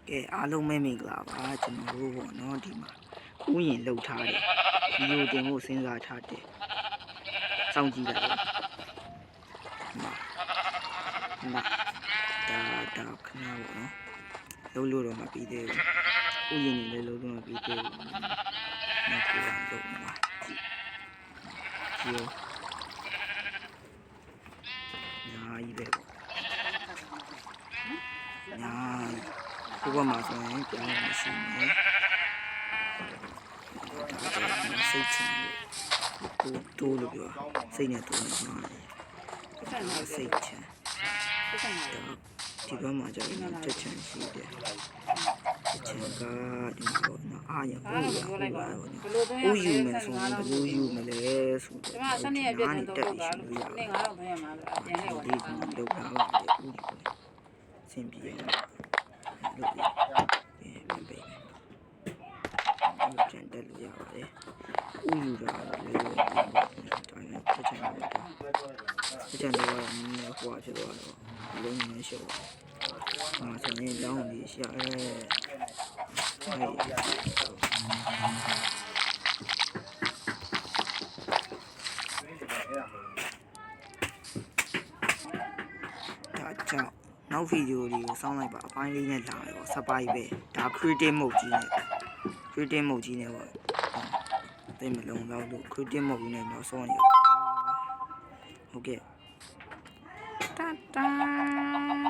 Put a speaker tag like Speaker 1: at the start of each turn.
Speaker 1: ကဲအားလုံးပဲမင်္ဂလာပါကျွန်တော်တို့ပေါ့နော်ဒီမှာဥယျာဉ်လှုပ်ထားတယ်ဗီဒီယိုတင်ဖို့စဉ်းစားထားတယ်စောင့်ကြည့်လိုက်ပါဒါခဏပေါ့နော်လှုပ်လို့တော့မပြီးသေးဘူးဥယျာဉ်နေလည်းလှုပ်လို့မပြီးသေးဘူးနောက်ကိုတော့လှုပ်မှာကြည့်ရောညာကြီးပဲပေါ့ညာဘုရားမှာဆိုရင်ပြောင်းမရှိနဲ့စိတ်ချတိုးလို့ပြောစိတ်နဲ့တိုးနေမှာစိတ်ချဒီဘက်မှာကျတော့ချက်ချင်ရှိတယ်ချက်ချင်ကဒီမှာအားရဘူးလားဦးယူမယ်ဆိုရင်ဘယ်လိုယူမလဲဆိုတော့ဒီမှာစနေရပြည့်တယ်တော့ပါလို့နေ့9000သွင်းရမှာပြန်ခဲ့ပါဒီလောက်ပါလေဦးဒီစင်ပြေလုပ်ပြီးပေးပေးကျန်တယ်လို့ရပါတယ်ဦးယူတာလည်းတိုင်းချက်ချင်တော့ချက်ချင်တော့နည်းနည်းဟွာဖြစ်သွားတော့လုံးနေရှော့ဆိုရင်လောင်းလေးရှာကြောင့်နောက်ဗီဒီယိုလေးကိုစောင်းလိုက်ပါအပိုင်းလေးနဲ့လာရောစပိုင်းပဲဒါ creative mode ကြီးနဲ့ပေါ့တိတ်မလုံးတော့လို့ creative mode ကြီးနဲ့တော့စောင်းရဟုတ်ကဲ့တာ